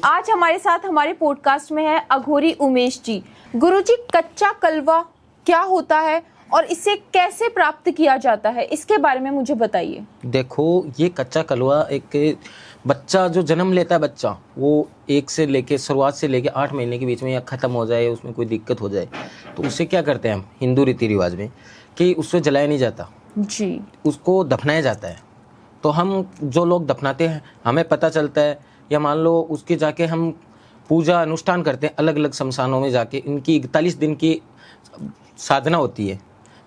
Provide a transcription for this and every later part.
आज हमारे साथ हमारे पॉडकास्ट में है अघोरी उमेश जी। गुरुजी, कच्चा कलवा क्या होता है और इसे कैसे प्राप्त किया जाता है, इसके बारे में मुझे बताइए। देखो, ये कच्चा कलवा एक बच्चा जो जन्म लेता है, बच्चा वो एक से लेके शुरुआत से लेके 8 महीने के बीच में या ख़त्म हो जाए, उसमें कोई दिक्कत हो जाए तो उससे क्या करते हैं हम हिंदू रीति रिवाज में कि उससे जलाया नहीं जाता जी, उसको दफनाया जाता है। तो हम जो लोग दफनाते हैं हमें पता चलता है, या मान लो उसके जाके हम पूजा अनुष्ठान करते हैं अलग अलग शमशानों में जाके, इनकी 41 दिन की साधना होती है,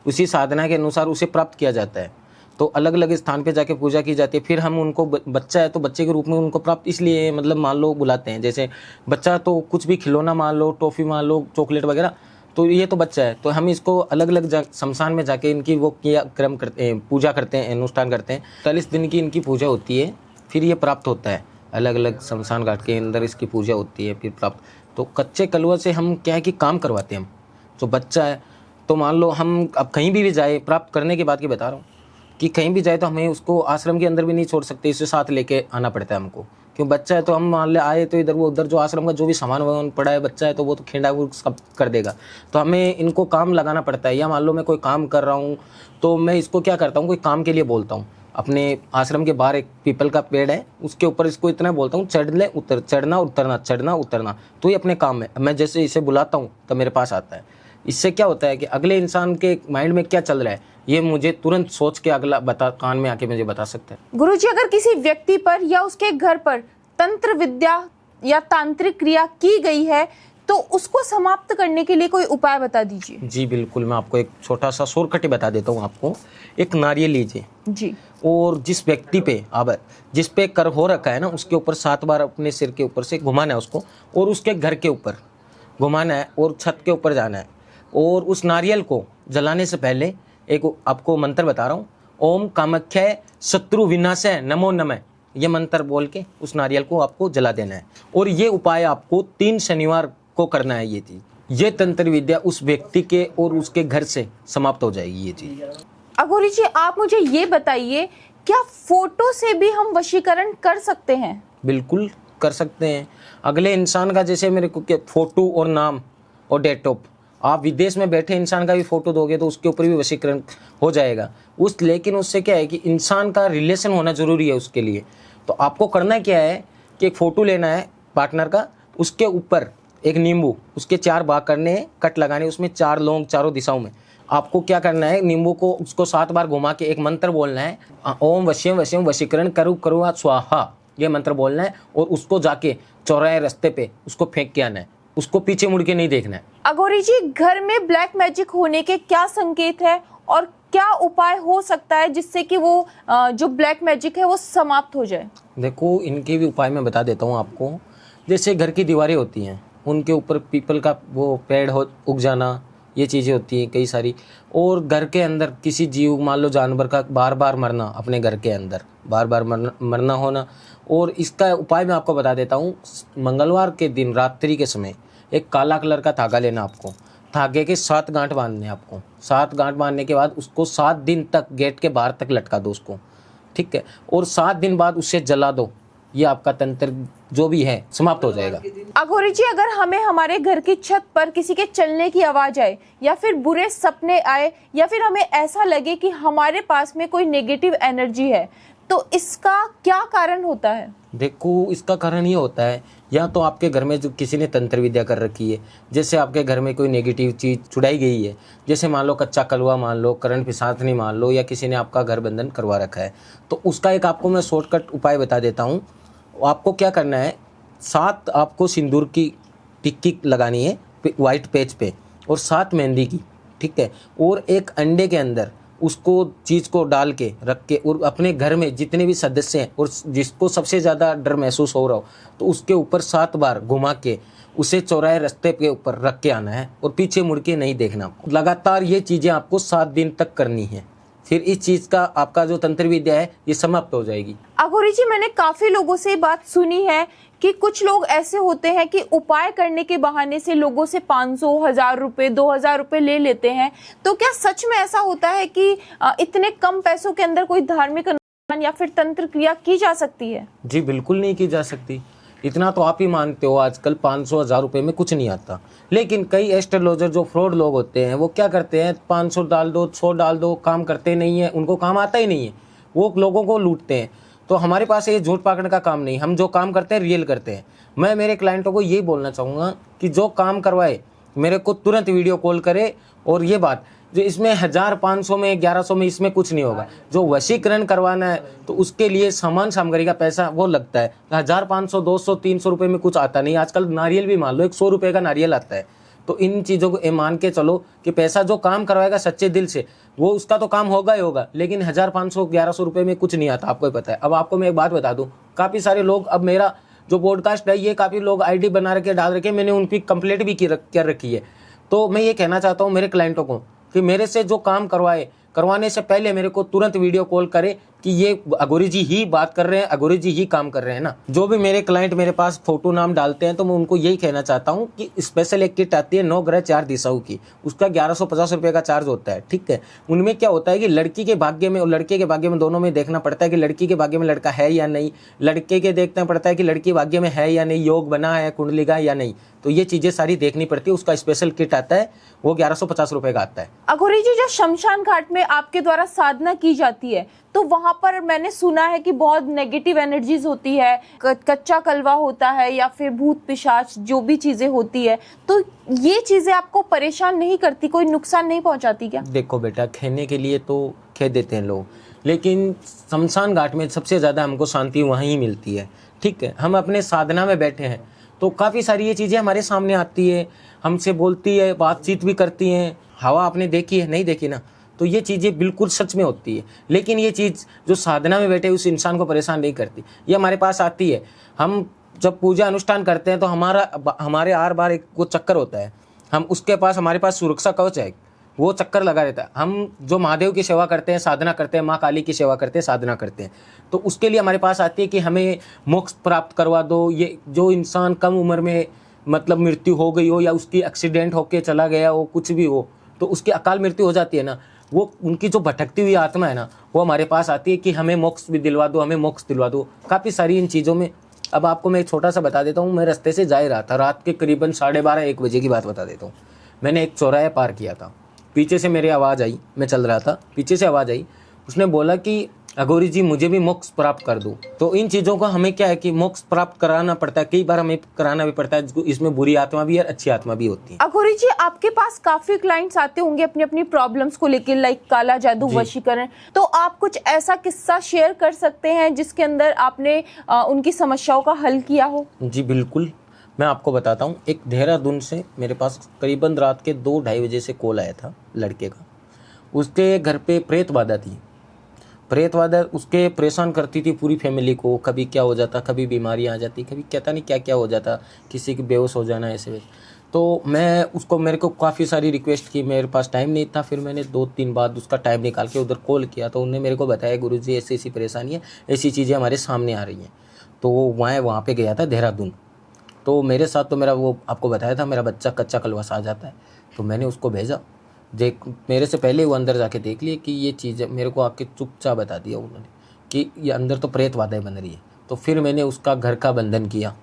उसी साधना के अनुसार उसे प्राप्त किया जाता है। तो अलग अलग स्थान पे जाके पूजा की जाती है। फिर हम उनको बच्चा है तो बच्चे के रूप में उनको प्राप्त इसलिए मतलब मान लो बुलाते हैं। जैसे बच्चा तो कुछ भी खिलौना मान लो, टॉफ़ी मान लो, चॉकलेट वगैरह, तो ये तो बच्चा है, तो हम इसको अलग अलग शमशान में जाके इनकी वो क्रिया क्रम करते हैं, पूजा करते हैं, अनुष्ठान करते हैं। 40 दिन की इनकी पूजा होती है, फिर ये प्राप्त होता है। अलग अलग शमशान घाट के अंदर इसकी पूजा होती है, फिर प्राप्त। तो कच्चे कलवा से हम क्या है कि काम करवाते हैं। हम जो बच्चा है तो मान लो हम अब कहीं भी जाए, प्राप्त करने के बाद की बता रहा हूँ कि कहीं भी जाए तो हमें उसको आश्रम के अंदर भी नहीं छोड़ सकते, इसे साथ लेके आना पड़ता है हमको। क्यों, बच्चा है तो हम मान ले आए तो इधर वो उधर जो आश्रम का जो भी सामान वामान पड़ा है, बच्चा है तो वो तो खेंडा वो सब कर देगा, तो हमें इनको काम लगाना पड़ता है। या मान लो मैं कोई काम कर रहा हूँ तो मैं इसको क्या करता हूँ, कोई काम के लिए बोलता हूँ। अपने आश्रम के बाहर एक पीपल का पेड़ है, उसके ऊपर इसको इतना बोलता हूँ, चढ़ ले उतर, चढ़ना उतरना, चढ़ना उतरना, तो ये अपने काम में मैं जैसे इसे बुलाता हूँ तो मेरे पास आता है। इससे क्या होता है कि अगले इंसान के माइंड में क्या चल रहा है ये मुझे तुरंत सोच के अगला कान में आके मुझे बता सकता है। गुरुजी, अगर किसी व्यक्ति पर या उसके घर पर तंत्र विद्या या तांत्रिक क्रिया की गई है तो उसको समाप्त करने के लिए कोई उपाय बता दीजिए। जी बिल्कुल, मैं आपको एक छोटा सा शॉर्टकट बता देता हूँ आपको। एक नारियल लीजिए जी, और जिस व्यक्ति पे अब जिस पे कर हो रखा है ना, उसके ऊपर 7 बार अपने सिर के ऊपर से घुमाना है उसको, और उसके घर के ऊपर घुमाना है और छत के ऊपर जाना है। और उस नारियल को जलाने से पहले एक आपको मंत्र बता रहा हूँ, ओम कामाख्याय शत्रु विनाशाय नमो नमः, ये मंत्र बोल के उस नारियल को आपको जला देना है। और ये उपाय आपको 3 शनिवार को करना है। ये चीज, ये तंत्र विद्या उस व्यक्ति के और उसके घर से समाप्त हो जाएगी ये चीज। अघोरी जी, आप मुझे ये बताइए, क्या फोटो से भी हम वशीकरण कर सकते हैं? बिल्कुल कर सकते हैं। अगले इंसान का जैसे मेरे को फोटो और नाम और डेट ऑफ, आप विदेश में बैठे इंसान का भी फोटो दोगे तो उसके ऊपर भी वशीकरण हो जाएगा। लेकिन उससे क्या है कि इंसान का रिलेशन होना जरूरी है उसके लिए। तो आपको करना क्या है कि एक फ़ोटो लेना है पार्टनर का, उसके ऊपर एक नींबू, उसके 4 भाग करने हैं, कट लगाने, उसमें 4 लौंग चारों दिशाओं में। आपको क्या करना है, नींबू को उसको 7 बार घुमा के एक मंत्र बोलना है, ओम वश्यम वश्यम वशीकरण करू करू स्वाहा, ये मंत्र बोलना है। और उसको जाके चौराहे रास्ते पे उसको फेंक के आना है, उसको पीछे मुड़ के नहीं देखना है। अघोरी जी, घर में ब्लैक मैजिक होने के क्या संकेत है और क्या उपाय हो सकता है जिससे कि वो जो ब्लैक मैजिक है वो समाप्त हो जाए? देखो, इनके भी उपाय मैं बता देता हूँ आपको। जैसे घर की दीवारें होती हैं, उनके ऊपर पीपल का वो पेड़ हो उग जाना, ये चीज़ें होती हैं कई सारी। और घर के अंदर किसी जीव, मान लो जानवर का बार बार मरना, अपने घर के अंदर बार बार मरना होना। और इसका उपाय मैं आपको बता देता हूँ। मंगलवार के दिन रात्रि के समय एक काला कलर का धागा लेना आपको, धागे के 7 गांठ बांधने आपको। 7 गांठ बांधने के बाद उसको 7 दिन तक गेट के बाहर तक लटका दो उसको, ठीक है। और 7 दिन बाद उसे जला दो, ये आपका तंत्र जो भी है समाप्त हो जाएगा। अघोरी जी, अगर हमें हमारे घर की छत पर किसी के चलने की आवाज आए या फिर बुरे सपने आए या फिर हमें ऐसा लगे कि हमारे पास में कोई नेगेटिव एनर्जी है, तो इसका क्या कारण होता है? देखो, इसका कारण ये होता है, या तो आपके घर में जो किसी ने तंत्र विद्या कर रखी है, जैसे आपके घर में कोई नेगेटिव चीज़ छुड़ाई गई है, जैसे मान लो कच्चा कलवा मान लो, करंट पिशाचनी मान लो, या किसी ने आपका घर बंधन करवा रखा है, तो उसका एक आपको मैं शॉर्टकट उपाय बता देता हूँ। आपको क्या करना है, 7 आपको सिंदूर की टिक्की लगानी है वाइट पेज पे, और 7 मेहंदी की, ठीक है। और एक अंडे के अंदर उसको चीज़ को डाल के रख के, और अपने घर में जितने भी सदस्य हैं और जिसको सबसे ज़्यादा डर महसूस हो रहा हो, तो उसके ऊपर 7 बार घुमा के उसे चौराहे रास्ते के ऊपर रख के आना है और पीछे मुड़ के नहीं देखना आपको। लगातार ये चीज़ें आपको 7 दिन तक करनी है, फिर इस चीज़ का आपका जो तंत्र विद्या है ये समाप्त हो जाएगी। अघोरी जी, मैंने काफी लोगों से बात सुनी है कि कुछ लोग ऐसे होते हैं कि उपाय करने के बहाने से लोगों से 500, 1000 रुपए, 2000 रुपए ले लेते हैं। तो क्या सच में ऐसा होता है कि इतने कम पैसों के अंदर कोई धार्मिक अनुष्ठान या फिर तंत्र क्रिया की जा सकती है? जी बिल्कुल नहीं की जा सकती। इतना तो आप ही मानते हो, आजकल 500-1000 रुपये में कुछ नहीं आता। लेकिन कई एस्ट्रोलॉजर जो फ्रॉड लोग होते हैं वो क्या करते हैं, 500 डाल दो, 100 डाल दो, काम करते नहीं है, उनको काम आता ही नहीं है, वो लोगों को लूटते हैं। तो हमारे पास ये झूठ पकड़ने का काम नहीं, हम जो काम करते हैं रियल करते हैं। मैं मेरे क्लाइंटों को यही बोलना चाहूँगा कि जो काम करवाए मेरे को तुरंत वीडियो कॉल करे। और ये बात जो इसमें 1500 में 1100 में इसमें कुछ नहीं होगा। जो वशीकरण करवाना है तो उसके लिए सामान सामग्री का पैसा वो लगता है, 1500 200 300 रुपये में कुछ आता नहीं। आजकल नारियल भी मान लो 100 रुपये का नारियल आता है। तो इन चीज़ों को ये मान के चलो कि पैसा जो काम करवाएगा सच्चे दिल से वो उसका तो काम होगा ही होगा, लेकिन 1500 1100 रुपये में कुछ नहीं आता, आपको ही पता है। अब आपको मैं एक बात बता दूं, काफ़ी सारे लोग, अब मेरा जो पॉडकास्ट है ये काफ़ी लोग आईडी बना रखे डाल रखे, मैंने उनकी कंप्लेंट भी कर रखी है। तो मैं ये कहना चाहता हूँ मेरे क्लाइंटों को कि मेरे से जो काम करवाने से पहले मेरे को तुरंत वीडियो कॉल करे कि ये अघोरी जी ही बात कर रहे हैं, अघोरी जी ही काम कर रहे हैं ना। जो भी मेरे क्लाइंट मेरे पास फोटो नाम डालते हैं तो मैं उनको यही कहना चाहता हूँ कि स्पेशल एक किट आती है 9 ग्रह 4 दिशाओं की, उसका 1150 रुपये का चार्ज होता है, ठीक है। उनमें क्या होता है कि लड़की के भाग्य में और लड़के के भाग्य में दोनों में देखना पड़ता है कि लड़की के भाग्य में लड़का है या नहीं, लड़के के देखना पड़ता है कि लड़की भाग्य में है या नहीं, योग बना है, कुंडली का या नहीं। तो ये चीज़ें सारी देखनी पड़ती है। उसका स्पेशल किट आता है, वो 1150 रुपये का आता है। अघोरी जी, जो शमशान घाट में आपके द्वारा साधना की जाती है तो वहां पर मैंने सुना है कि बहुत नेगेटिव एनर्जीज होती है, कच्चा कलवा होता है या फिर भूत पिशाच जो भी चीजें होती है, तो ये चीजें आपको परेशान नहीं करती, कोई नुकसान नहीं पहुंचाती क्या? देखो बेटा, खेने के लिए तो खेल देते हैं लोग, लेकिन शमशान घाट में सबसे ज़्यादा हमको शांति वहीं मिलती है, ठीक है। हम अपने साधना में बैठे हैं तो काफ़ी सारी ये चीज़ें हमारे सामने आती है, हमसे बोलती है, बातचीत भी करती हैं। हवा आपने देखी है, नहीं देखी ना? तो ये चीज़ें बिल्कुल सच में होती है। लेकिन ये चीज़ जो साधना में बैठे उस इंसान को परेशान नहीं करती, ये हमारे पास आती है। हम जब पूजा अनुष्ठान करते हैं तो हमारे आर बार एक वो चक्कर होता है, हम उसके पास, हमारे पास सुरक्षा कवच है, वो चक्कर लगा रहता है। हम जो महादेव की सेवा करते हैं, साधना करते हैं, माँ काली की सेवा करते हैं, साधना करते हैं, तो उसके लिए हमारे पास आती है कि हमें मोक्ष प्राप्त करवा दो। ये जो इंसान कम उम्र में मतलब मृत्यु हो गई हो या उसकी एक्सीडेंट होके चला गया हो, कुछ भी हो, तो उसकी अकाल मृत्यु हो जाती है ना, वो उनकी जो भटकती हुई आत्मा है ना, वो हमारे पास आती है कि हमें मोक्ष भी दिलवा दो, हमें मोक्ष दिलवा दो। काफ़ी सारी इन चीज़ों में। अब आपको मैं एक छोटा सा बता देता हूँ। मैं रास्ते से जा ही रहा था, रात के करीबन 12:30-1 बजे की बात बता देता हूँ। मैंने एक चौराहे पार किया था, पीछे से मेरी आवाज़ आई, मैं चल रहा था, पीछे से आवाज़ आई, उसने बोला कि अघोरी जी मुझे भी मोक्ष प्राप्त कर दो। तो इन चीज़ों को हमें क्या है कि मोक्ष प्राप्त कराना पड़ता है, कई बार हमें कराना भी पड़ता है। इसमें बुरी आत्मा भी है, अच्छी आत्मा भी होती है। अघोरी जी, आपके पास काफी क्लाइंट्स आते होंगे अपनी अपनी प्रॉब्लम्स को लेकर, लाइक काला जादू, वशीकरण, तो आप कुछ ऐसा किस्सा शेयर कर सकते हैं जिसके अंदर आपने उनकी समस्याओं का हल किया हो? जी बिल्कुल, मैं आपको बताता हूँ। एक देहरादून से मेरे पास करीबन रात के 2-2:30 बजे से कॉल आया था लड़के का। उसके घर पे प्रेत बाधा थी, प्रेत बाधा उसके परेशान करती थी पूरी फैमिली को। कभी क्या हो जाता, कभी बीमारियाँ आ जाती, कभी कहता नहीं क्या क्या हो जाता, किसी की बेहोश हो जाना, ऐसे वैसे। तो मैं उसको, मेरे को काफ़ी सारी रिक्वेस्ट की, मेरे पास टाइम नहीं था। फिर मैंने 2-3 बार उसका टाइम निकाल के उधर कॉल किया, तो उन्होंने मेरे को बताया गुरुजी ऐसी ऐसी परेशानी है, ऐसी चीज़ें हमारे सामने आ रही हैं। तो मैं वहाँ पे गया था देहरादून। तो मेरे साथ तो मेरा, वो आपको बताया था, मेरा बच्चा कच्चा कलवास आ जाता है, तो मैंने उसको भेजा। देख, मेरे से पहले वो अंदर जाके देख लिए कि ये चीज़ मेरे को आके चुपचाप बता दिया उन्होंने कि ये अंदर तो प्रेत बाधाएं बन रही है। तो फिर मैंने उसका घर का बंधन किया।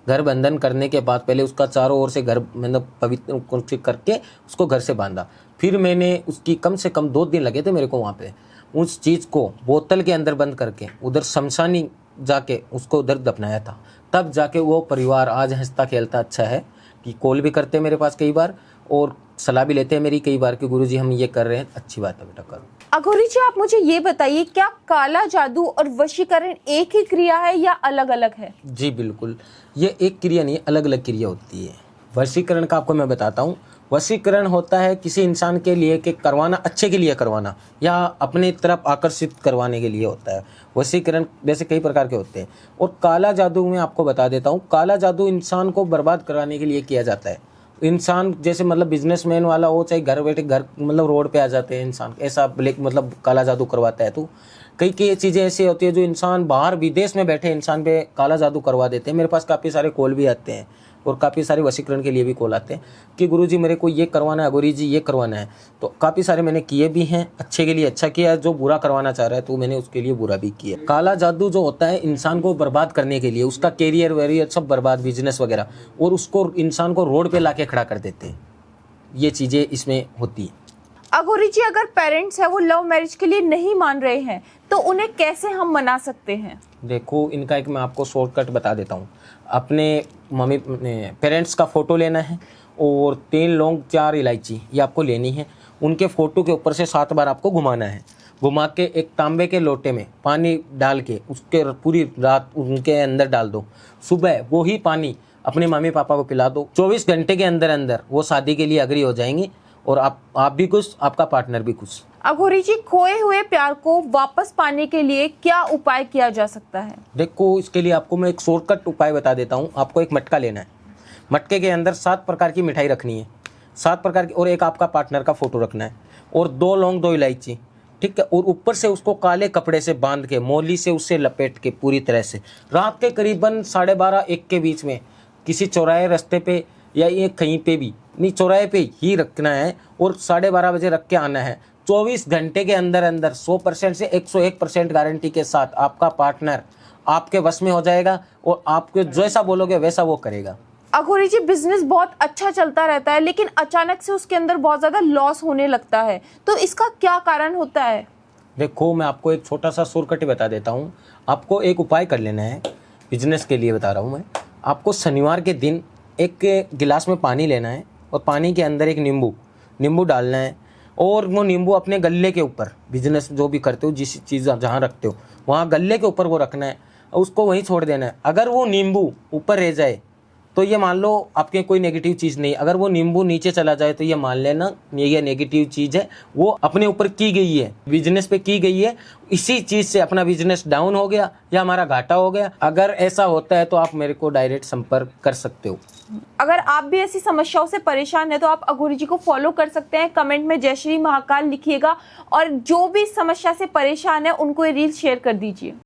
घर बंधन करने के बाद पहले उसका चारों ओर से घर मतलब पवित्र करके उसको घर से बांधा। फिर मैंने उसकी कम से कम 2 दिन लगे थे मेरे को वहाँ पे उस चीज़ को बोतल के अंदर बंद करके उधर शमशानी जाके उसको उधर दफनाया था। तब जाके वो परिवार आज हंसता खेलता अच्छा है कि कॉल भी करते हैं मेरे पास कई बार और सलाह भी लेते हैं मेरी कई बार कि गुरुजी हम ये कर रहे हैं, अच्छी बात है बेटा करो। अघोरी जी, आप मुझे ये बताइए, क्या काला जादू और वशीकरण एक ही क्रिया है या अलग अलग है? जी बिल्कुल, ये एक क्रिया नहीं, अलग अलग क्रिया होती है। वशीकरण का आपको मैं बताता हूँ। वशीकरण होता है किसी इंसान के लिए कि करवाना, अच्छे के लिए करवाना या अपने तरफ आकर्षित करवाने के लिए होता है। वशीकरण वैसे कई प्रकार के होते हैं। और काला जादू में आपको बता देता हूँ, काला जादू इंसान को बर्बाद कराने के लिए किया जाता है। इंसान जैसे मतलब बिजनेसमैन वाला हो, चाहे घर बैठे घर मतलब रोड पे आ जाते हैं इंसान, ऐसा ब्लैक मतलब काला जादू करवाता है। तो कई कई चीज़ें ऐसी होती है जो इंसान बाहर विदेश में बैठे इंसान पे काला जादू करवा देते हैं। मेरे पास काफ़ी सारे कॉल भी आते हैं और काफ़ी सारे वशीकरण के लिए भी कॉल आते हैं कि गुरुजी मेरे को ये करवाना है, गुरुजी ये करवाना है। तो काफ़ी सारे मैंने किए भी हैं, अच्छे के लिए अच्छा किया, जो बुरा करवाना चाह रहा है तो मैंने उसके लिए बुरा भी किया। काला जादू जो होता है इंसान को बर्बाद करने के लिए, उसका कैरियर वेरियर सब बर्बाद, बिजनेस वगैरह, और उसको इंसान को रोड पे लाके खड़ा कर देते हैं। ये चीज़ें इसमें होती हैं। अघोरी जी, अगर पेरेंट्स है वो लव मैरिज के लिए नहीं मान रहे हैं तो उन्हें कैसे हम मना सकते हैं? देखो, इनका एक मैं आपको शॉर्टकट बता देता हूँ। अपने मम्मी पेरेंट्स का फ़ोटो लेना है और 3 लौंग 4 इलायची ये आपको लेनी है। उनके फ़ोटो के ऊपर से 7 बार आपको घुमाना है। घुमा के एक तांबे के लोटे में पानी डाल के उसके पूरी रात उनके अंदर डाल दो। सुबह वो ही पानी अपने मम्मी पापा को पिला दो। 24 घंटे के अंदर अंदर वो शादी के लिए अग्री हो जाएंगे और आप भी खुश, आपका पार्टनर भी खुश। अघोरी जी, खोए हुए प्यार को वापस पाने के लिए क्या उपाय किया जा सकता है? देखो, इसके लिए आपको मैं एक शॉर्टकट उपाय बता देता हूँ। आपको एक मटका लेना है। मटके के अंदर 7 प्रकार की मिठाई रखनी है, 7 प्रकार की, और एक आपका पार्टनर का फोटो रखना है और 2 लौंग 2 इलायची, ठीक है। और ऊपर से उसको काले कपड़े से बांध के मोली से उससे लपेट के पूरी तरह से रात के करीबन 12:30-1 के बीच में किसी चौराहे रास्ते पे या ये कहीं पे भी नहीं, चौराहे पे ही रखना है और 12:30 बजे रख के आना है। 24 घंटे के अंदर अंदर 100% से 101% गारंटी के साथ आपका पार्टनर आपके वश में हो जाएगा और आपके जैसा बोलोगे वैसा वो करेगा। अघोरी जी, बिजनेस बहुत अच्छा चलता रहता है लेकिन अचानक से उसके अंदर बहुत ज्यादा लॉस होने लगता है, तो इसका क्या कारण होता है? देखो, मैं आपको एक छोटा सा शॉर्टकट बता देता हूँ। आपको एक उपाय कर लेना है, बिजनेस के लिए बता रहा हूँ मैं। आपको शनिवार के दिन एक गिलास में पानी लेना है और पानी के अंदर एक नींबू डालना है और वो नींबू अपने गल्ले के ऊपर, बिजनेस जो भी करते हो, जिस चीज़ आप जहाँ रखते हो वहाँ गल्ले के ऊपर वो रखना है और उसको वहीं छोड़ देना है। अगर वो नींबू ऊपर रह जाए तो ये मान लो आपके कोई नेगेटिव चीज़ नहीं। अगर वो नींबू नीचे चला जाए तो ये मान लेना ये नेगेटिव चीज़ है, वो अपने ऊपर की गई है, बिजनेस पे की गई है। इसी चीज़ से अपना बिजनेस डाउन हो गया या हमारा घाटा हो गया। अगर ऐसा होता है तो आप मेरे को डायरेक्ट संपर्क कर सकते हो। अगर आप भी ऐसी समस्याओं से परेशान है तो आप अघोरी जी को फॉलो कर सकते हैं। कमेंट में जय श्री महाकाल लिखिएगा और जो भी समस्या से परेशान है उनको ये रील शेयर कर दीजिए।